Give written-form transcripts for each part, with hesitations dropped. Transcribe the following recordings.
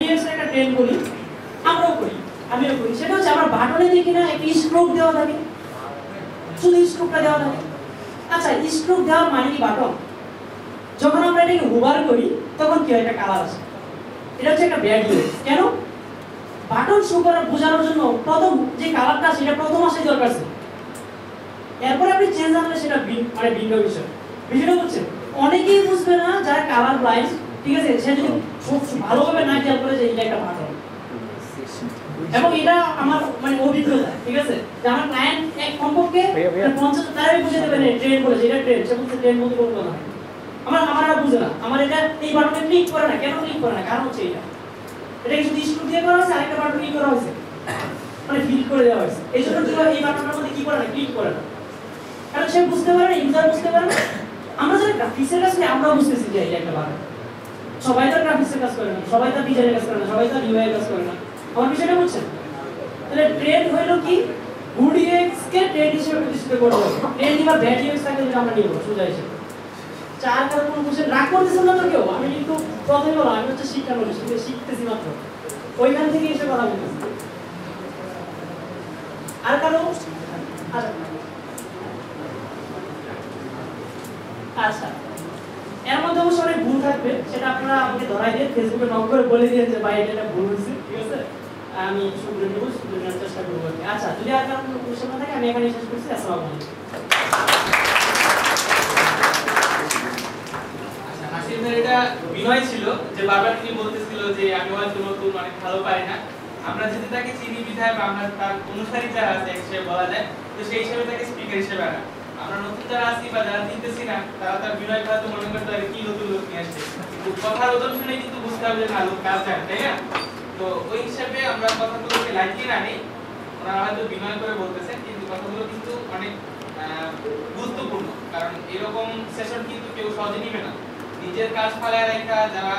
একটা ট্রেন বলি, আমরাও করি, আমিও করি। সেটা হচ্ছে আমরা বাটনে দেখি না একটা স্ট্রোক দেওয়া থাকে, শুধু স্ট্রোকটা দেওয়া থাকে। আচ্ছা, স্ট্রোক দেওয়ার মানে কি বাটন? যখন আমরা এটাকে হোভার করি তখন কি হয়, একটা কালার আসে। এটা হচ্ছে একটা ব্যাড ইউজ। কেন? বাটন শো করা বোঝানোর জন্য প্রথম যে কালারটা সেটা প্রথম আসে দরকার ছিল, এরপরে আপনি চেঞ্জ আনলে সেটা মানে ভিন্ন বিষয়। বিষয়টা হচ্ছে অনেকেই বুঝবে না যারা কালার ব্লাইন্ড, ঠিক আছে, সে যদি ভালোভাবে না খেয়াল করে যে এটা একটা বাটন। এবং এটা আমার মানে অভিজ্ঞতা, ঠিক আছে, যে আমার ক্লায়েন্ট এক কমপক্ষে 50 তারাই বুঝে দেবে না ট্রেন বলে, যেটা ট্রেন, সে বলছে ট্রেন বলতে কোনো কথা নাই। আমার বুঝে না, আমার এটা এই বাটনে ক্লিক করে না, কেন ক্লিক করে না, কারণ হচ্ছে এটা শুধু স্ক্রু দিয়ে করা হয়েছে, আরেকটা বাটন কি করা হয়েছে, মানে ফিল করে দেওয়া হয়েছে। এই জন্য এই বাটনটার মধ্যে কি করে না, ক্লিক করে না, কারণ সে বুঝতে পারে না, ইউজার বুঝতে পারে না। আমরা যারা গ্রাফিক্সের কাজ করি আমরা বুঝতেছি যে এটা একটা বাটন। সবাই তো গ্রাফিক্সের কাজ করে না, সবাই তো ডিজাইনের কাজ করে না, সবাই তো ইউআই কাজ করে না। আমার বিষয়টা বুঝছেন? তাহলে ট্রেন্ড হইলো কি, গুড ইউএক্স কে ট্রেন্ড হিসেবে প্রতিষ্ঠিত করতে হবে। ট্রেন্ড বা ব্যাড ইউএক্স থাকে যেটা আমরা নিব সোজা হিসেবে। চার কারণ কোনো কোশ্চেন রাগ করতেছেন না তো কেউ? আমি কিন্তু প্রথমে বললাম আমি হচ্ছে শিক্ষানবিশ, শিখতেছি মাত্র, ওইখান থেকে এসে কথা বলতেছি। আর কারো আচ্ছা, এর মধ্যে অবশ্য অনেক ভুল থাকবে, সেটা আপনারা আমাকে ধরাই দিয়ে ফেসবুকে নক করে বলে দিয়ে যে ভাই এটা ভুল হয়েছে, ঠিক আছে, আমি শুধরে নেব, শুধরে নেওয়ার চেষ্টা করবো। আচ্ছা, যদি আর কারো কোনো কোশ্চেন না থাকে আমি এখানে শেষ করছি। আসসালামু আলাইকুম। এটা বিনয় ছিল যে বারবার তিনি বলতেছিল যে আমি হয়তো নতুন, অনেক ভালো পারি না। আমরা যদি তাকে চিনি বিধায় বা আমরা তার অনুসারী যারা আছে হিসেবে বলা যায়, তো সেই হিসেবে তাকে স্পিকার হিসেবে আনা। আমরা নতুন যারা আছি বা যারা চিনতেছি না, তারা তার বিনয় হয়তো মনে করতে পারে কি নতুন লোক নিয়ে আসছে, কিন্তু কথার ওজন শুনে কিন্তু বুঝতে হবে যে না, লোক কাজ জানে, তাই না? তো ওই হিসাবে আমরা কথাগুলোকে লাইটলি না নিই। ওনারা হয়তো বিনয় করে বলতেছেন, কিন্তু কথাগুলো কিন্তু অনেক গুরুত্বপূর্ণ, কারণ এরকম সেশন কিন্তু কেউ সহজে নিবে না। নিজের কাজ ফালায় রেখা যারা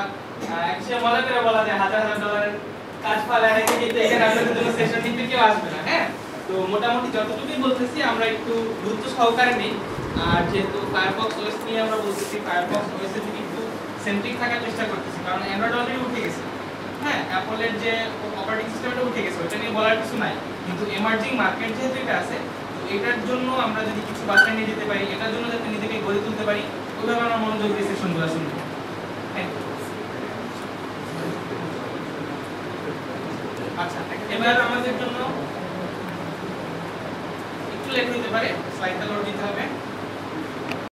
সে মনে করে বলা যায় হাজার হাজার ডলারের কাজ ফালায় রেখে কিন্তু এখানে আপনাদের জন্য সেশন নিতে কেউ আসবে না। হ্যাঁ, তো মোটামুটি যতটুকুই বলতেছি আমরা একটু গুরুত্ব সহকারে নেই। আর যেহেতু ফায়ারফক্স ওএস নিয়ে আমরা বলতেছি, ফায়ারফক্স ওএস এর দিকে একটু সেন্ট্রিক থাকার চেষ্টা করতেছি, কারণ অ্যান্ড্রয়েড অলরেডি উঠে গেছে। হ্যাঁ, অ্যাপলের যে অপারেটিং সিস্টেমটা উঠে গেছে, ওটা নিয়ে বলার কিছু নাই, কিন্তু এমার্জিং মার্কেট যেহেতু এটা আছে, তো এটার জন্য আমরা যদি কিছু বাসায় নিয়ে যেতে পারি, এটার জন্য যাতে নিজেকে গড়ে তুলতে পারি, ওইভাবে আমরা মনোযোগ দিয়ে সেশনগুলো শুনবো। আচ্ছা, এবার আমাদের জন্য একটু লেট হতে পারে, স্লাইডটা লোড দিতে হবে।